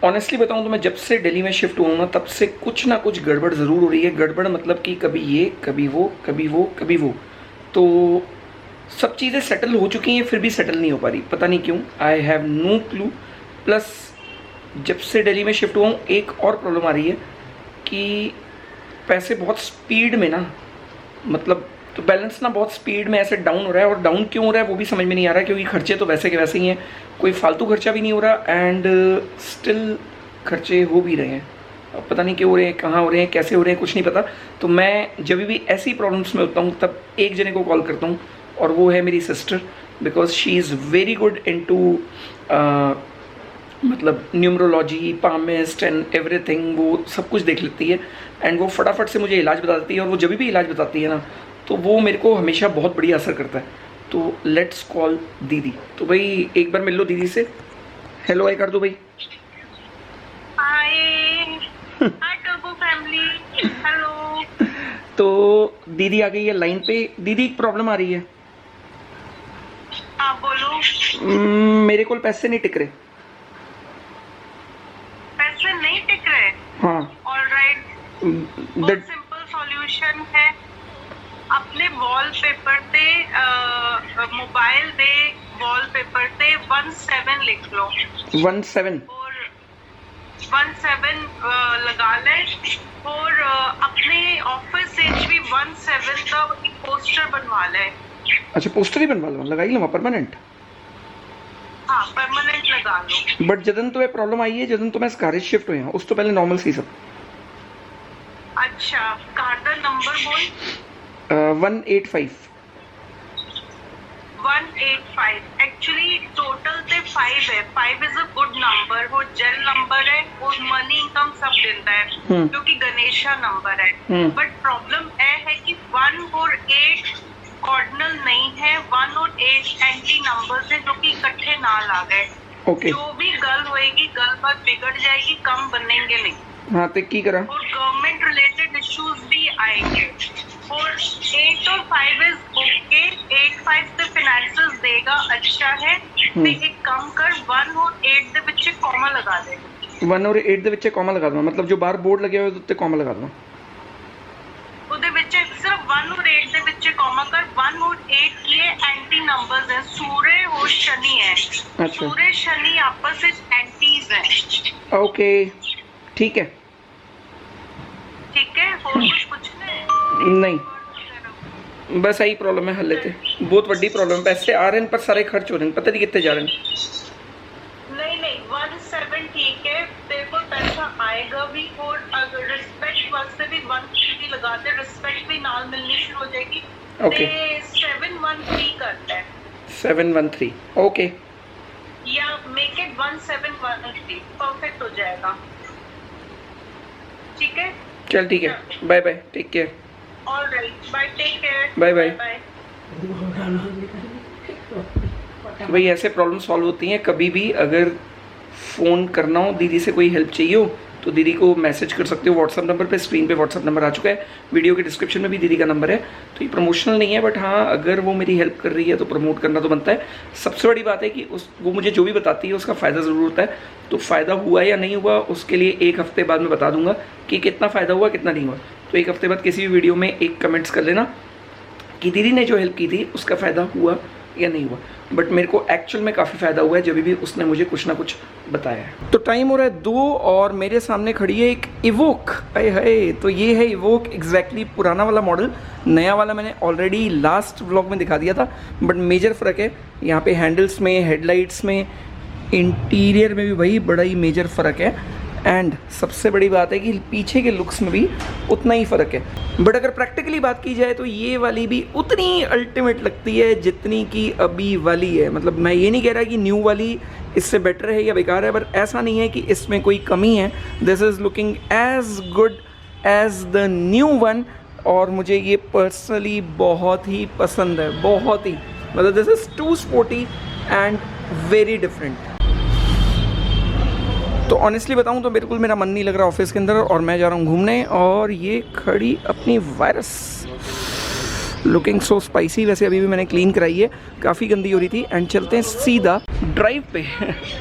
Honestly बताऊं तो मैं जब से दिल्ली में शिफ्ट हुआ हूं ना, तब से कुछ ना कुछ गड़बड़ ज़रूर हो रही है। गड़बड़ मतलब कि कभी ये, कभी वो, कभी वो, कभी वो। तो सब चीज़ें सेटल हो चुकी हैं, फिर भी सेटल नहीं हो पा रही, पता नहीं क्यों। I have no clue. Plus जब से दिल्ली में शिफ्ट हुआ हूँ, एक और प्रॉब्लम आ रही है कि पैसे बहुत स्पीड में ना, मतलब तो बैलेंस ना बहुत स्पीड में ऐसे डाउन हो रहा है। और डाउन क्यों हो रहा है वो भी समझ में नहीं आ रहा है, क्योंकि खर्चे तो वैसे के वैसे ही हैं, कोई फालतू खर्चा भी नहीं हो रहा एंड स्टिल खर्चे हो भी रहे हैं। अब पता नहीं क्यों हो रहे हैं, कहाँ हो रहे हैं, कैसे हो रहे हैं, कुछ नहीं पता। तो मैं जब भी ऐसी प्रॉब्लम्स में होता हूँ तब एक जने को कॉल करता हूँ, और वो है मेरी sister, because she is very good in to मतलब न्यूमरोलॉजी, पामिस्ट एंड एवरीथिंग। वो सब कुछ देख लेती है एंड वो फटाफट से मुझे इलाज बता देती है। और वो जब भी इलाज बताती है ना, तो वो मेरे को हमेशा बहुत बढ़िया असर करता है। तो लेट्स कॉल दीदी। तो भाई एक बार मिल लो दीदी से। हेलो आई कर दो भाई। हाय टर्बो फैमिली, हेलो। तो दीदी आ गई है लाइन पे। दीदी एक प्रॉब्लम आ रही है। हाँ बोलो। मेरे को पैसे नहीं टिक रहे। पैसे नहीं टिक रहे? हाँ। ऑलराइट, बहुत सिंपल सॉल्यूशन है। अपने वॉलपेपर पे मोबाइल दे वॉलपेपर पे 17 लिख लो। 17 और 17 लगा ले। और अपने ऑफिस से भी 17 का एक पोस्टर बनवा ले। अच्छा, पोस्टर ही बनवा लो, लगाई लो परमानेंट। हाँ परमानेंट लगा लो। बट जदन तो ये प्रॉब्लम आई है, जदन तो मैं स्कारज शिफ्ट हुए हैं, उस तो पहले नॉर्मल सी सब। अच्छा, कार्ड का नंबर बोल। 185। 185 एक्चुअली टोटल ते 5 है। 5 इज अ गुड नंबर। वो जेल नंबर है और मनी इनकम सब देता है, क्योंकि गणेशा नंबर है। बट प्रॉब्लम है कि 1 और 8 ऑर्डिनल नहीं है। 1 और 8 एंटी नंबर्स है, जो कि इकट्ठे ना ला गए। ओके। जो भी गल होएगी, गल बात बिगड़ जाएगी, कम बनेंगे नहीं। हाँ तो की करा। और गवर्नमेंट रिलेटेड इश्यूज भी आएंगे। और 8 और 5 इज ओके। 8-5 से फाइनेंसेस देगा, अच्छा है। तो एक काम कर, 1 और 8 ਦੇ ਵਿੱਚ कॉमा लगा दे। 1 और 8 ਦੇ ਵਿੱਚ कॉमा लगा दूँ, मतलब जो बाहर बोर्ड लगे हुए ਉੱਤੇ कॉमा लगा दूँ। ਉਹਦੇ ਵਿੱਚ सिर्फ 1 और 8 ਦੇ ਵਿੱਚ कॉमा कर। 1 और 8 ये एंटी नंबर्स हैं। सूर्य और शनि है। अच्छा। सूर्य शनि आपस में एंटीज हैं। ओके ठीक है। ठीक है, और कुछ पूछना है? नहीं, बस यही प्रॉब्लम है। हल लेते, बहुत बड़ी प्रॉब्लम। पैसे आ रहे हैं पर सारे खर्च हो रहे हैं, पता नहीं कितने जा रहे हैं। नहीं 17 ठीक है, तेरे को पैसा आएगा भी। और अगर रिस्पेक्ट वास्ते भी 150 लगा दे, रिस्पेक्ट भी नाल मिलनी शुरू हो जाएगी। ओके। 713 करता है। 713 ओके। या मेक इट 1713, परफेक्ट हो जाएगा। ठीक है, चल ठीक है, bye bye, take care. Alright, bye, take care, bye bye. भाई ऐसे प्रॉब्लम सॉल्व होती हैं। कभी भी अगर फ़ोन करना हो, दीदी से कोई हेल्प चाहिए हो, तो दीदी को मैसेज कर सकते हो व्हाट्सअप नंबर पे। स्क्रीन पे व्हाट्सअप नंबर आ चुका है, वीडियो के डिस्क्रिप्शन में भी दीदी का नंबर है। तो ये प्रमोशनल नहीं है, बट हाँ अगर वो मेरी हेल्प कर रही है तो प्रमोट करना तो बनता है। सबसे बड़ी बात है कि वो मुझे जो भी बताती है उसका फ़ायदा ज़रूर होता है। तो फ़ायदा हुआ या नहीं हुआ उसके लिए 1 हफ्ते बाद मैं बता दूंगा कि कितना फ़ायदा हुआ कितना नहीं हुआ। तो 1 हफ्ते बाद किसी भी वीडियो में एक कमेंट्स कर लेना कि दीदी ने जो हेल्प की थी उसका फ़ायदा हुआ या नहीं हुआ। बट मेरे को एक्चुअल में काफ़ी फ़ायदा हुआ है जब भी उसने मुझे कुछ ना कुछ बताया है। तो टाइम हो रहा है 2 और मेरे सामने खड़ी है एक इवोक। अरे है, तो ये है इवोक। एग्जैक्टली पुराना वाला मॉडल, नया वाला मैंने ऑलरेडी लास्ट व्लॉग में दिखा दिया था। बट मेजर फ़र्क है यहाँ पे हैंडल्स में, हेडलाइट्स में, इंटीरियर में भी भाई बड़ा ही मेजर फ़र्क है। एंड सबसे बड़ी बात है कि पीछे के लुक्स में भी उतना ही फ़र्क है। बट अगर प्रैक्टिकली बात की जाए तो ये वाली भी उतनी अल्टीमेट लगती है जितनी कि अभी वाली है। मतलब मैं ये नहीं कह रहा कि न्यू वाली इससे बेटर है या बेकार है, पर ऐसा नहीं है कि इसमें कोई कमी है। This is looking as good as the new one. और मुझे ये पर्सनली बहुत ही पसंद है, बहुत ही। मतलब this is too sporty and very different. तो ऑनेस्टली बताऊं तो बिल्कुल मेरा मन नहीं लग रहा ऑफिस के अंदर, और मैं जा रहा हूं घूमने। और ये खड़ी अपनी वायरस लुकिंग सो स्पाइसी। वैसे अभी भी मैंने क्लीन कराई है, काफ़ी गंदी हो रही थी। एंड चलते हैं सीधा ड्राइव पे।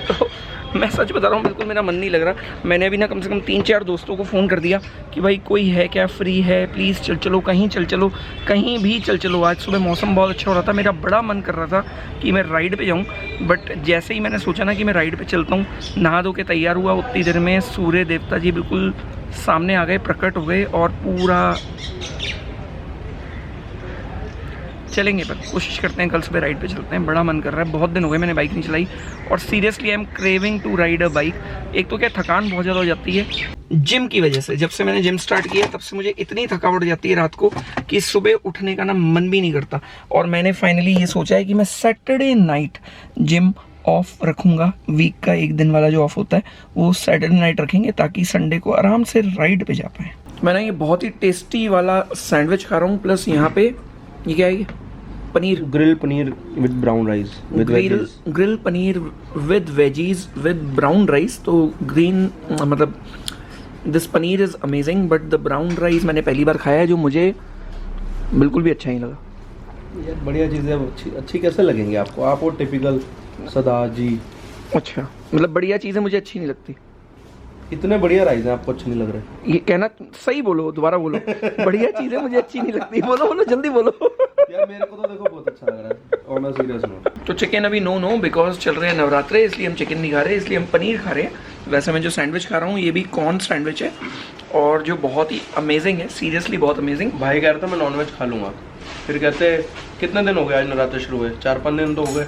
तो मैं सच बता रहा हूँ, बिल्कुल मेरा मन नहीं लग रहा। मैंने अभी ना कम से कम 3-4 दोस्तों को फ़ोन कर दिया कि भाई कोई है क्या, फ्री है, प्लीज़ चल चलो, कहीं चल चलो, कहीं भी चल चलो। आज सुबह मौसम बहुत अच्छा हो रहा था, मेरा बड़ा मन कर रहा था कि मैं राइड पे जाऊँ, बट जैसे ही मैंने सोचा ना कि मैं राइड पे चलता हूँ, नहा धो के तैयार हुआ, उतनी देर में सूर्य देवता जी बिल्कुल सामने आ गए, प्रकट हो गए और पूरा चलेंगे। पर कोशिश करते हैं कल सुबह राइड पे चलते हैं, बड़ा मन कर रहा है, बहुत दिन हो गए मैंने बाइक नहीं चलाई और seriously I am craving to ride a bike. एक तो क्या थकान बहुत ज़्यादा हो जाती है जिम की वजह से, जब से मैंने जिम स्टार्ट किया तब से मुझे इतनी थकावट हो जाती है रात को कि सुबह उठने का ना मन भी नहीं करता। और मैंने फाइनली ये सोचा है कि मैं सैटरडे नाइट जिम ऑफ रखूँगा, वीक का एक दिन वाला जो ऑफ होता है वो सैटरडे नाइट रखेंगे ताकि संडे को आराम से राइड पे जा पाएँ। मैं ना ये बहुत ही टेस्टी वाला सैंडविच खा रहा हूँ, प्लस यहाँ पे ये क्या है, paneer, grill paneer with brown rice, grill paneer with veggies with brown rice. तो ग्रीन मतलब this paneer is amazing, but the brown rice मैंने पहली बार खाया है जो मुझे बिल्कुल भी अच्छा नहीं लगा। यार बढ़िया चीज़ है, अच्छी कैसे लगेंगे आपको? आप वो टिपिकल सदा जी। अच्छा, मतलब बढ़िया चीज़ें मुझे अच्छी नहीं लगती। इतने बढ़िया राइस हैं आपको अच्छे नहीं लग रहे? ये कहना सही बोलो, दोबारा बोलो। बढ़िया चीज़ें मुझे अच्छी नहीं लगती, बोलो बोलो जल्दी बोलो। यार मेरे को तो देखो बहुत अच्छा लग रहा है, और मैं सीरियस हूँ। तो चिकन अभी नो बिकॉज चल रहे हैं नवरात्रे, इसलिए हम चिकन नहीं खा रहे, इसलिए हम पनीर खा रहे हैं। वैसे मैं जो सैंडविच खा रहा हूँ ये भी कॉर्न सैंडविच है और जो बहुत ही अमेजिंग है, सीरियसली बहुत अमेजिंग। भाई कह रहे थे मैं नॉनवेज खा लूँगा, फिर कहते कितने दिन हो गए आज नवरात्र शुरू हुए? 4-5 दिन तो हो गए।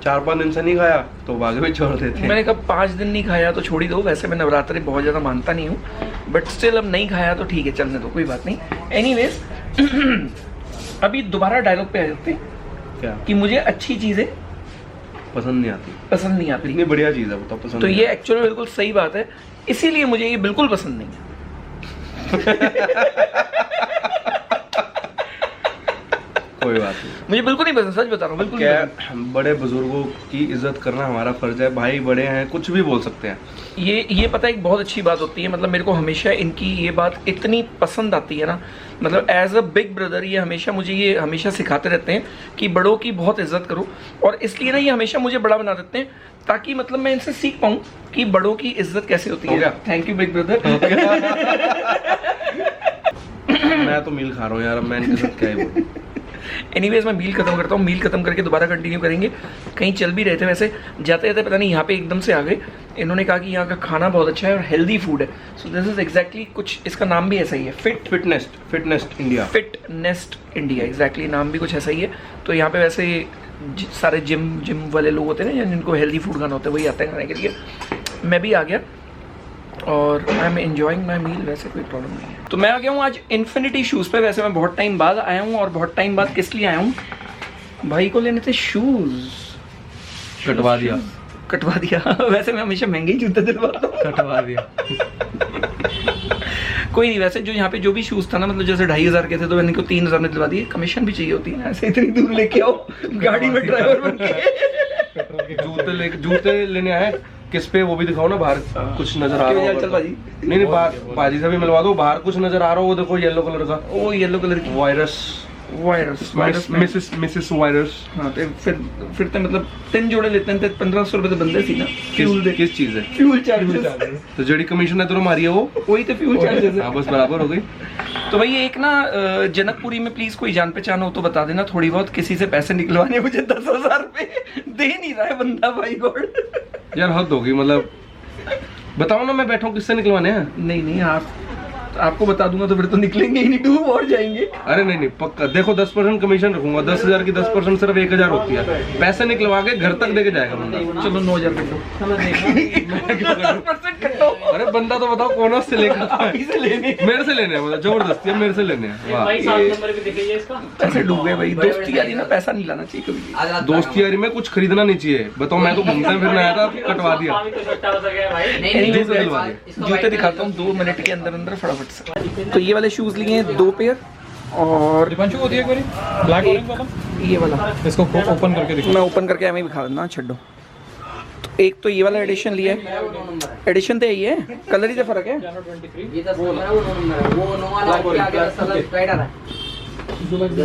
4-5 दिन से नहीं खाया तो आगे भी छोड़ देते। मैंने कहा 5 दिन नहीं खाया तो छोड़ ही दो। वैसे मैं नवरात्रि बहुत ज़्यादा मानता नहीं हूँ, बट स्टिल अब नहीं खाया तो ठीक है, चलने दो, कोई बात नहीं। एनीवेज अभी दोबारा डायलॉग पे आ जाते हैं क्या कि मुझे अच्छी चीज़ें पसंद नहीं आती। इतनी बढ़िया चीज़ है वो तो पसंद। तो ये एक्चुअली बिल्कुल सही बात है, इसीलिए मुझे ये बिल्कुल पसंद नहीं है। कोई बात नहीं, मुझे बिल्कुल नहीं पसंद, सच बता रहा हूँ, बिल्कुल क्या बड़े बुजुर्गों की इज्जत करना हमारा फर्ज है। भाई बड़े हैं, कुछ भी बोल सकते हैं। ये पता है एक बहुत अच्छी बात होती है, मतलब मेरे को हमेशा इनकी ये बात इतनी पसंद आती है ना, मतलब एज अ बिग ब्रदर ये हमेशा सिखाते रहते हैं कि बड़ों की बहुत इज्जत करो। और इसलिए ना ये हमेशा मुझे बड़ा बना देते हैं ताकि मतलब मैं इनसे सीख पाऊँ कि बड़ों की इज्जत कैसे होती है। Thank you big brother. मैं तो मील खा रहा हूँ यार, अब मैं इनके साथ क्या ही बोलूं। एनीवेज मैं मील खत्म करता हूँ, मील खत्म करके दोबारा कंटिन्यू करेंगे। कहीं चल भी रहे थे वैसे, जाते जाते पता नहीं यहाँ पे एकदम से आ गए। इन्होंने कहा कि यहाँ का खाना बहुत अच्छा है और हेल्दी फूड है। सो दिस इज एग्जैक्टली कुछ इसका नाम भी ऐसा ही है, फिटनेस्ट इंडिया। एग्जैक्टली नाम भी कुछ ऐसा ही है। तो यहाँ पे वैसे सारे जिम वाले लोग होते हैं ना जिनको हेल्दी फूड खाना होता है, वही आते हैं खाने के लिए। मैं भी आ गया और आई एम एंजॉइंग माई मील, वैसे कोई प्रॉब्लम नहीं है। तो मैं आ गया हूँ आज इन्फिनिटी शूज़ पे। वैसे मैं बहुत टाइम बाद आया हूँ और बहुत टाइम बाद किस लिए आया हूँ, भाई को लेने थे शूज़। कटवा दिया। वैसे मैं हमेशा महंगे ही जूते दिलवाता हूँ। कटवा दिया। कोई नहीं, वैसे जो यहाँ पे जो भी शूज़ था ना, मतलब जैसे 2,500 के थे तो मैंने इनको 3,000 में दिलवा दिए। कमीशन भी चाहिए होती है ना, ऐसे इतनी दूर लेके आओ गाड़ी में ड्राइवर बन के। जूते लेने आए किस पे, वो भी दिखाओ ना, बाहर कुछ नजर आ रहा हो। चल भाजी, नहीं बाजी से भी मिलवा दो, बाहर कुछ नजर आ रहा हो। वो देखो येलो कलर का, वो येलो कलर की वायरस मिसेस वायरस। हाँ तो फिर तो मतलब 3 जोड़े लेते हैं 1500 रुपए तो बंदे सी ना। किस चीज है? Fuel charges. तो जड़ी कमीशन है तो हमारी है वो, वही तो फ्यूल चार्जेस है। बस बराबर हो गई। तो भाई एक ना जनकपुरी में प्लीज कोई जान पहचान हो तो बता देना, थोड़ी बहुत किसी से पैसे निकलवाने, मुझे 10,000 रुपए दे नहीं रहा है बंदा। भाई गॉड यार हद होगी, मतलब बताओ ना, मैं बैठा हूँ, किससे निकलवाने हैं? नहीं आपको बता दूंगा तो फिर तो निकलेंगे ही नहीं, डूब और जाएंगे। अरे नहीं पक्का देखो 10% कमीशन रखूंगा। 10,000 की 10% सिर्फ 1,000 होती है। पैसे निकलवा के घर तक देके जाएगा बंदा। चलो 9,000 कर दो। अरे बंदा तो बताओ कौन से लेकर मेरे से लेने हैं, मतलब जबरदस्ती है, मेरे से लेने हैं। पैसे डूब गए भाई। दोस्ती यारी ना पैसा नहीं लाना चाहिए कभी। दोस्ती यारी में कुछ खरीदना नहीं चाहिए। बताओ मैं तो घूमते फिरने आया था, कटवा दिया। जूते दिखाता हूँ 2 मिनट के अंदर फटाफट से। तो ये वाले शूज लिए हैं 2 पेयर और दीपांशु होती है ब्लैक ऑरेंज वाला, ये वाला। इसको ओपन करके दिखा। मैं ओपन करके हमें दिखा देना, छड्डो। तो एक तो ये वाला एडिशन लिया है, एडिशन तो यही है, कलर ही तो फर्क है।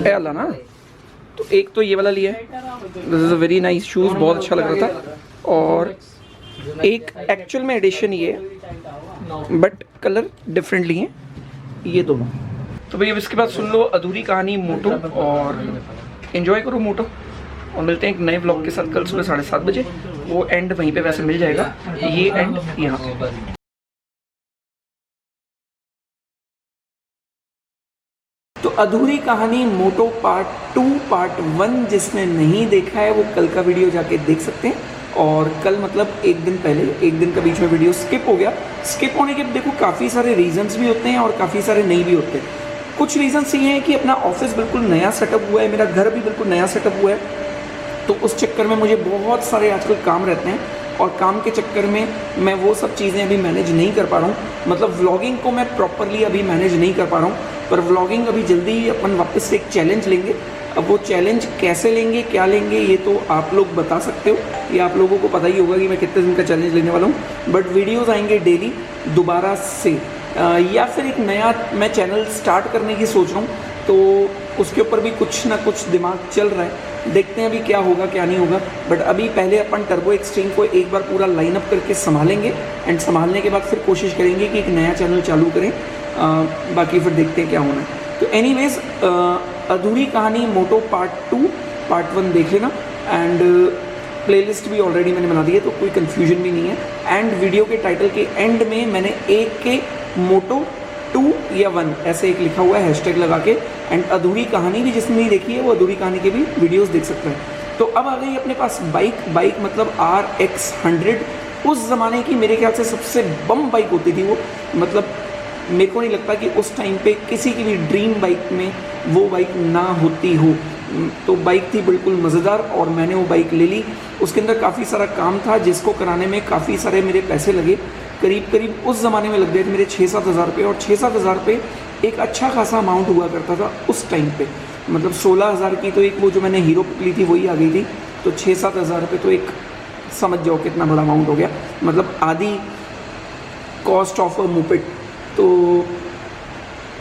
वाला ना, तो एक तो ये वाला लिया है। This is a very nice shoes, बहुत अच्छा लग रहा था। और एक एक्चुअल में एडिशन ये है, बट कलर डिफरेंटली हैं ये दोनों। तो भैया इसके बाद सुन लो अधूरी कहानी मोटो और एंजॉय करो मोटो, और मिलते हैं एक नए व्लॉग के साथ कल सुबह 7:30 बजे। वो एंड वहीं पे वैसे मिल जाएगा, ये एंड यहाँ पे। तो अधूरी कहानी मोटो पार्ट 2 पार्ट 1 जिसने नहीं देखा है वो कल का वीडियो जाके देख सकते हैं। और कल मतलब एक दिन पहले, एक दिन का बीच में वीडियो स्किप हो गया। स्किप होने के देखो काफ़ी सारे रीजंस भी होते हैं और काफ़ी सारे नहीं भी होते हैं। कुछ रीजंस ये हैं कि अपना ऑफिस बिल्कुल नया सेटअप हुआ है, मेरा घर भी बिल्कुल नया सेटअप हुआ है, तो उस चक्कर में मुझे बहुत सारे आजकल काम रहते हैं और काम के चक्कर में मैं वो सब चीज़ें अभी मैनेज नहीं कर पा रहा हूँ। मतलब व्लॉगिंग को मैं प्रॉपरली अभी मैनेज नहीं कर पा रहा हूँ, पर व्लॉगिंग अभी जल्दी ही अपन वापस से एक चैलेंज लेंगे। अब वो चैलेंज कैसे लेंगे, क्या लेंगे, ये तो आप लोग बता सकते हो, ये आप लोगों को पता ही होगा कि मैं कितने दिन का चैलेंज लेने वाला हूँ। बट वीडियोज़ आएंगे डेली दोबारा से, या फिर एक नया मैं चैनल स्टार्ट करने की सोच रहा हूँ, तो उसके ऊपर भी कुछ ना कुछ दिमाग चल रहा है। देखते हैं अभी क्या होगा क्या नहीं होगा। बट अभी पहले अपन टर्बो एक्सट्रीम को एक बार पूरा लाइनअप करके संभालेंगे, एंड संभालने के बाद फिर कोशिश करेंगे कि एक नया चैनल चालू करें। बाकी फिर देखते हैं क्या होना है। तो एनीवेज अधूरी कहानी मोटो पार्ट 2 पार्ट 1 देख लेना, एंड प्लेलिस्ट भी ऑलरेडी मैंने बना दी है तो कोई कन्फ्यूजन भी नहीं है। एंड वीडियो के टाइटल के एंड में मैंने एक के मोटो 2 या 1 ऐसे एक लिखा हुआ है हैशटैग लगा के, एंड अधूरी कहानी भी जिसने नहीं देखी है वो अधूरी कहानी के भी वीडियोस देख सकते हैं। तो अब आ गई अपने पास बाइक मतलब RX 100। उस ज़माने की मेरे ख्याल से सबसे बम बाइक होती थी वो। मतलब मेरे को नहीं लगता कि उस टाइम पे किसी की भी ड्रीम बाइक में वो बाइक ना होती हो। तो बाइक थी बिल्कुल मज़ेदार और मैंने वो बाइक ले ली। उसके अंदर काफ़ी सारा काम था जिसको कराने में काफ़ी सारे मेरे पैसे लगे। करीब उस ज़माने में लग गए थे मेरे 6-7 हज़ार रुपये, और 6-7 हज़ार रुपये एक अच्छा खासा अमाउंट हुआ करता था उस टाइम पे। मतलब 16 हज़ार की तो एक वो जो मैंने हीरो ली थी वही आ गई थी, तो 6-7 हज़ार रुपये तो एक समझ जाओ कितना बड़ा अमाउंट हो गया, मतलब आधी कॉस्ट ऑफ अ मोपेड। तो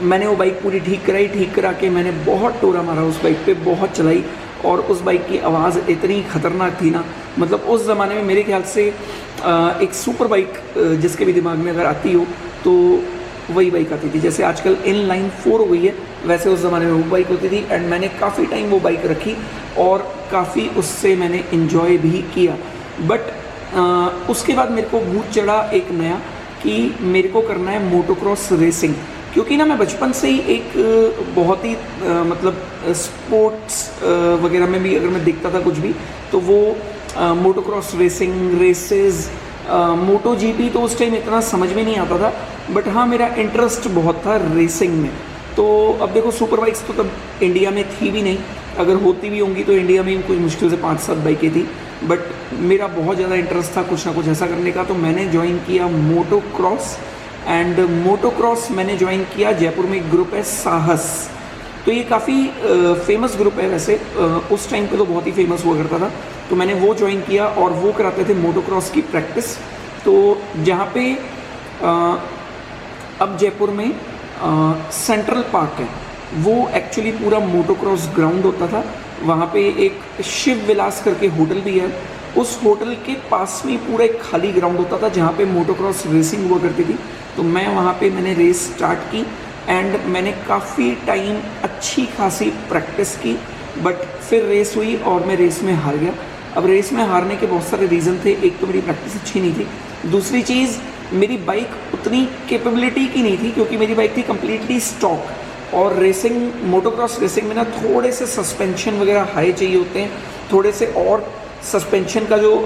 मैंने वो बाइक पूरी ठीक कराई, ठीक करा के मैंने बहुत टोरा मारा उस बाइक पे, बहुत चलाई, और उस बाइक की आवाज़ इतनी ख़तरनाक थी ना। मतलब उस ज़माने में मेरे ख्याल से एक सुपर बाइक जिसके भी दिमाग में अगर आती हो तो वही बाइक आती थी। जैसे आजकल इनलाइन 4 हो गई है, वैसे उस ज़माने में वो बाइक होती थी। एंड मैंने काफ़ी टाइम वो बाइक रखी और काफ़ी उससे मैंने इन्जॉय भी किया। बट उसके बाद मेरे को भूत चढ़ा एक नया कि मेरे को करना है मोटोक्रॉस रेसिंग, क्योंकि ना मैं बचपन से ही एक बहुत ही मतलब स्पोर्ट्स वगैरह में भी अगर मैं देखता था कुछ भी तो वो मोटोक्रॉस रेसिंग, रेसेस, मोटो जीपी तो उस टाइम इतना समझ में नहीं आता था, बट हाँ मेरा इंटरेस्ट बहुत था रेसिंग में। तो अब देखो सुपर बाइक्स तो तब इंडिया में थी भी नहीं, अगर होती भी होंगी तो इंडिया में कुछ मुश्किल से 5-7 बाइकें थी। बट मेरा बहुत ज़्यादा इंटरेस्ट था कुछ ना कुछ ऐसा करने का, तो मैंने ज्वाइन किया मोटोक्रॉस। एंड मोटोक्रॉस मैंने ज्वाइन किया, जयपुर में एक ग्रुप है साहस, तो ये काफ़ी फेमस ग्रुप है वैसे, उस टाइम पे तो बहुत ही फेमस हुआ करता था। तो मैंने वो ज्वाइन किया और वो कराते थे मोटोक्रॉस की प्रैक्टिस। तो जहाँ पे अब जयपुर में सेंट्रल पार्क है, वो एक्चुअली पूरा मोटोक्रॉस ग्राउंड होता था। वहाँ पे एक शिव विलास करके होटल भी है, उस होटल के पास में पूरा एक खाली ग्राउंड होता था जहाँ पे मोटोक्रॉस रेसिंग हुआ करती थी। तो मैं वहाँ पे मैंने रेस स्टार्ट की एंड मैंने काफ़ी टाइम अच्छी खासी प्रैक्टिस की, बट फिर रेस हुई और मैं रेस में हार गया। अब रेस में हारने के बहुत सारे रीज़न थे, एक तो मेरी प्रैक्टिस अच्छी नहीं थी, दूसरी चीज़ मेरी बाइक उतनी कैपेबिलिटी की नहीं थी क्योंकि मेरी बाइक थी कम्प्लीटली स्टॉक, और रेसिंग मोटोक्रॉस रेसिंग में ना थोड़े से सस्पेंशन वगैरह हाई चाहिए होते हैं, थोड़े से और सस्पेंशन का जो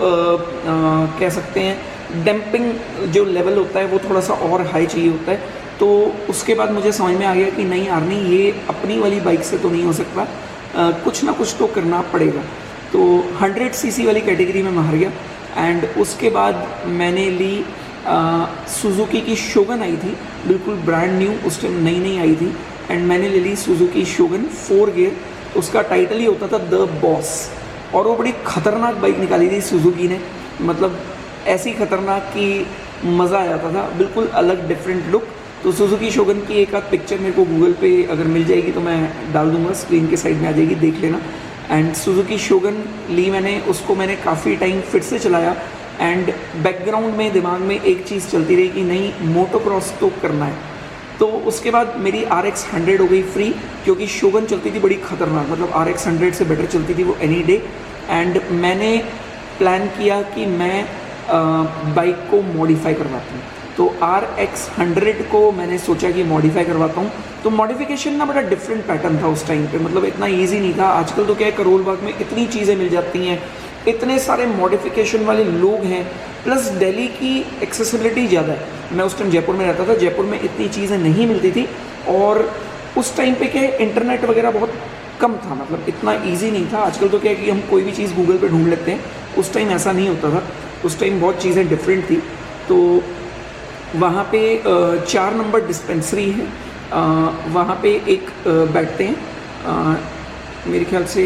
कह सकते हैं डैम्पिंग जो लेवल होता है वो थोड़ा सा और हाई चाहिए होता है। तो उसके बाद मुझे समझ में आ गया कि नहीं आर्नी, ये अपनी वाली बाइक से तो नहीं हो सकता, कुछ ना कुछ तो करना पड़ेगा। तो 100 सीसी वाली कैटेगरी में मैं हार गया। एंड उसके बाद मैंने ली सुजुकी की शोगन आई थी, बिल्कुल ब्रांड न्यू, उस टाइम नई आई थी, एंड मैंने ले ली सुजुकी शोगन 4 गियर। उसका टाइटल ही होता था द बॉस, और वो बड़ी ख़तरनाक बाइक निकाली थी सुजुकी ने, मतलब ऐसी ख़तरनाक कि मज़ा आ जाता था, बिल्कुल अलग डिफरेंट लुक। तो सुजुकी शोगन की एक आध पिक्चर मेरे को गूगल पे अगर मिल जाएगी तो मैं डाल दूँगा, स्क्रीन के साइड में आ जाएगी, देख लेना। एंड सुजुकी शोगन ली मैंने, उसको मैंने काफ़ी टाइम फिर से चलाया एंड बैकग्राउंड में दिमाग में एक चीज़ चलती रही कि नहीं, मोटोक्रॉस तो करना है। तो उसके बाद मेरी RX 100 हो गई फ्री, क्योंकि शोगन चलती थी बड़ी खतरनाक, मतलब RX 100 से बेटर चलती थी वो एनी डे। एंड मैंने प्लान किया कि मैं बाइक को मॉडिफाई करवाता हूँ, तो RX 100 को मैंने सोचा कि मॉडिफाई करवाता हूँ। तो मॉडिफिकेशन ना बड़ा डिफरेंट पैटर्न था उस टाइम पे, मतलब इतना इजी नहीं था। आजकल तो क्या है, करोल बाग में इतनी चीज़ें मिल जाती हैं, इतने सारे मॉडिफिकेशन वाले लोग हैं, प्लस दिल्ली की एक्सेसिबिलिटी ज़्यादा है। मैं उस टाइम जयपुर में रहता था, जयपुर में इतनी चीज़ें नहीं मिलती थी, और उस टाइम पे क्या है, इंटरनेट वगैरह बहुत कम था, मतलब इतना ईजी नहीं था। आजकल तो क्या है कि हम कोई भी चीज़ गूगल पे ढूंढ लेते हैं, उस टाइम ऐसा नहीं होता था, उस टाइम बहुत चीज़ें डिफरेंट थी। तो वहाँ पे 4 नंबर डिस्पेंसरी है, वहाँ पे एक बैठते हैं, मेरे ख्याल से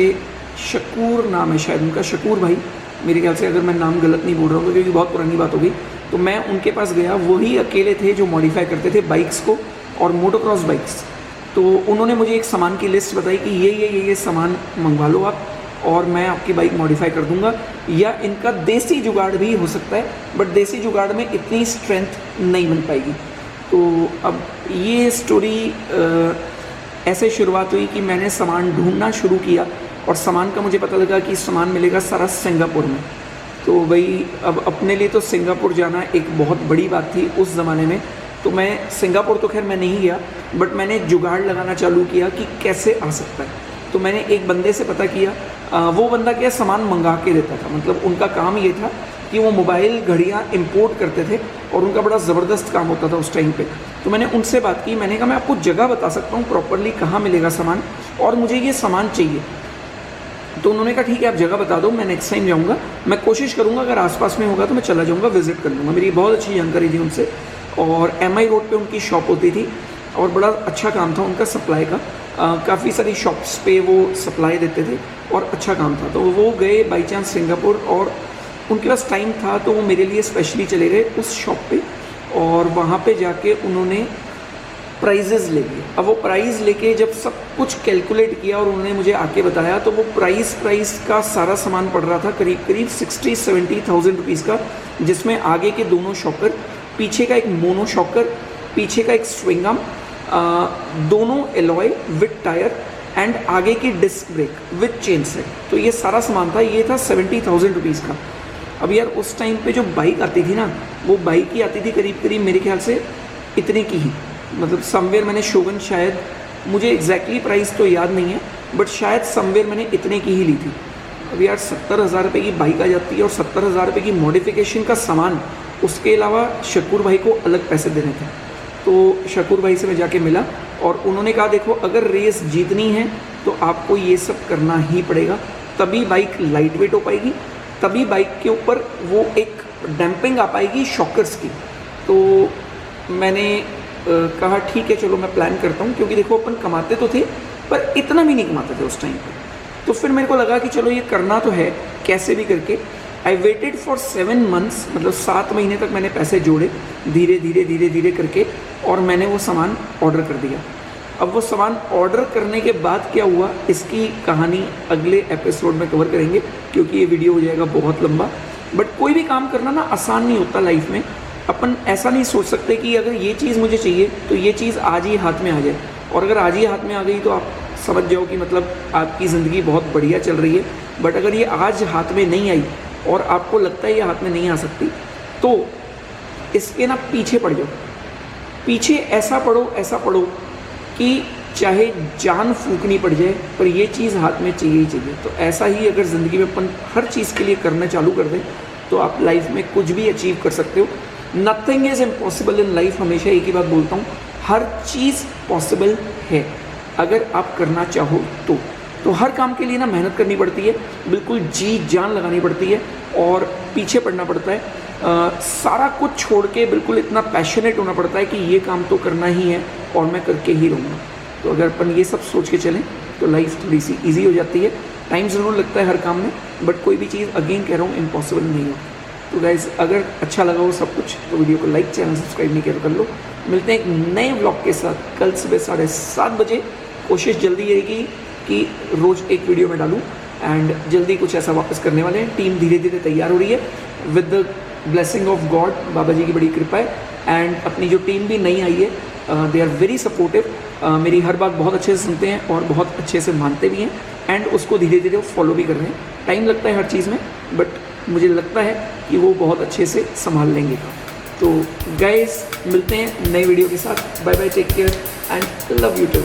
शकूर नाम है शायद उनका, शकूर भाई, मेरे ख्याल से, अगर मैं नाम गलत नहीं बोल रहा हूँ क्योंकि बहुत पुरानी बात हो गई। तो मैं उनके पास गया, वही अकेले थे जो मॉडिफाई करते थे बाइक्स को और मोटोक्रॉस बाइक्स। तो उन्होंने मुझे एक सामान की लिस्ट बताई कि ये सामान मंगवा लो आप, और मैं आपकी बाइक मॉडिफाई कर दूंगा, या इनका देसी जुगाड़ भी हो सकता है, बट देसी जुगाड़ में इतनी स्ट्रेंथ नहीं बन पाएगी। तो अब ये स्टोरी ऐसे शुरुआत हुई कि मैंने सामान ढूंढना शुरू किया, और सामान का मुझे पता लगा कि सामान मिलेगा सारा सिंगापुर में। तो भाई अब अपने लिए तो सिंगापुर जाना एक बहुत बड़ी बात थी उस ज़माने में। तो मैं सिंगापुर तो खैर मैं नहीं गया, बट मैंने जुगाड़ लगाना चालू किया कि कैसे आ सकता है। तो मैंने एक बंदे से पता किया, वो बंदा क्या सामान मंगा के देता था, मतलब उनका काम ये था कि वो मोबाइल घड़ियाँ इंपोर्ट करते थे, और उनका बड़ा ज़बरदस्त काम होता था उस टाइम पे। तो मैंने उनसे बात की, मैंने कहा मैं आपको जगह बता सकता हूँ प्रॉपरली कहाँ मिलेगा सामान, और मुझे ये सामान चाहिए। तो उन्होंने कहा ठीक है, आप जगह बता दो, मैं नेक्स्ट टाइम जाऊँगा, मैं कोशिश करूँगा, अगर आसपास में होगा तो मैं चला जाऊँगा, विजिट कर लूँगा। मेरी बहुत अच्छी जानकारी थी उनसे, और MI रोड पे उनकी शॉप होती थी, और बड़ा अच्छा काम था उनका सप्लाई का। काफ़ी सारी शॉप्स पे वो सप्लाई देते थे, और अच्छा काम था। तो वो गए बाई चांस सिंगापुर, और उनके पास टाइम था, तो वो मेरे लिए स्पेशली चले गए उस शॉप पे, और वहाँ पे जाके उन्होंने प्राइजेज़ ले लिए। अब वो प्राइस लेके जब सब कुछ कैलकुलेट किया और उन्होंने मुझे आके बताया, तो वो प्राइस का सारा सामान पड़ रहा था करीब 60-70,000 रुपीज़ का, जिसमें आगे के दोनों शॉकर, पीछे का एक मोनो शॉकर, पीछे का एक स्विंगम, दोनों एलॉय विद टायर, एंड आगे की disc brake with chain set. तो ये सारा सामान था, ये था 70,000 रुपीज़ का। अब यार उस टाइम पे जो बाइक आती थी ना, वो बाइक ही आती थी करीब मेरे ख्याल से इतने की ही, मतलब समवेयर मैंने शोगन, शायद मुझे एग्जैक्टली प्राइस तो याद नहीं है, बट शायद समवेयर मैंने इतने की ही ली थी। अब यार 70,000 रुपये की बाइक आ जाती है, और 70,000 रुपये की मॉडिफिकेशन का सामान, उसके अलावा शकूर भाई को अलग पैसे देने थे। तो शकूर भाई से मैं जाके मिला, और उन्होंने कहा देखो, अगर रेस जीतनी है तो आपको ये सब करना ही पड़ेगा, तभी बाइक लाइट वेट हो पाएगी, तभी बाइक के ऊपर वो एक डैम्पिंग आ पाएगी शॉकर्स की। तो मैंने कहा ठीक है, चलो मैं प्लान करता हूँ, क्योंकि देखो अपन कमाते तो थे, पर इतना भी नहीं कमाते थे उस टाइम पे। तो फिर मेरे को लगा कि चलो ये करना तो है, कैसे भी करके। आई वेटेड फॉर 7 मंथ्स, मतलब 7 महीने तक मैंने पैसे जोड़े धीरे धीरे और मैंने वो सामान ऑर्डर कर दिया। अब वो सामान ऑर्डर करने के बाद क्या हुआ, इसकी कहानी अगले एपिसोड में कवर करेंगे, क्योंकि ये वीडियो हो जाएगा बहुत लंबा। बट कोई भी काम करना ना आसान नहीं होता लाइफ में। अपन ऐसा नहीं सोच सकते कि अगर ये चीज़ मुझे चाहिए तो ये चीज़ आज ही हाथ में आ जाए, और अगर आज ही हाथ में आ गई तो आप समझ जाओ कि मतलब आपकी ज़िंदगी बहुत बढ़िया चल रही है। बट अगर ये आज हाथ में नहीं आई और आपको लगता है ये हाथ में नहीं आ सकती, तो इसके ना पीछे पड़ जाओ, पीछे ऐसा पड़ो कि चाहे जान फूकनी पड़ जाए, पर ये चीज़ हाथ में चाहिए ही चाहिए। तो ऐसा ही अगर ज़िंदगी में अपन हर चीज़ के लिए करना चालू कर दें, तो आप लाइफ में कुछ भी अचीव कर सकते हो। Nothing is impossible in life, हमेशा एक ही बात बोलता हूँ, हर चीज़ पॉसिबल है अगर आप करना चाहो तो हर काम के लिए ना मेहनत करनी पड़ती है, बिल्कुल जी जान लगानी पड़ती है, और पीछे पड़ना पड़ता है। सारा कुछ छोड़ के बिल्कुल इतना पैशनेट होना पड़ता है कि ये काम तो करना ही है और मैं करके ही रहूँगा। तो अगर अपन ये सब सोच के चलें तो लाइफ थोड़ी सी ईजी हो जाती है। टाइम ज़रूर लगता है हर काम में, बट कोई भी चीज़ अगेन कह रहा हूँ इम्पॉसिबल नहीं हो। तो गाइज़, अगर अच्छा लगा वो सब कुछ तो वीडियो को लाइक, चैनल सब्सक्राइब नहीं किया तो कर लो। मिलते हैं एक नए व्लॉग के साथ कल सुबह 7:30 बजे। कोशिश जल्दी रहेगी कि रोज़ एक वीडियो में डालूँ, एंड जल्दी कुछ ऐसा वापस करने वाले हैं। टीम धीरे धीरे तैयार हो रही है with the blessing of God, बाबा जी की बड़ी कृपा है। एंड अपनी जो टीम भी नई आई है, दे आर वेरी सपोर्टिव, मेरी हर बात बहुत अच्छे से सुनते हैं और बहुत अच्छे से मानते भी हैं, एंड उसको धीरे धीरे फॉलो भी कर रहे हैं। टाइम लगता है हर चीज़ में, बट मुझे लगता है कि वो बहुत अच्छे से संभाल लेंगे। तो गाइस, मिलते हैं नई वीडियो के साथ। Bye bye, take care and love you to.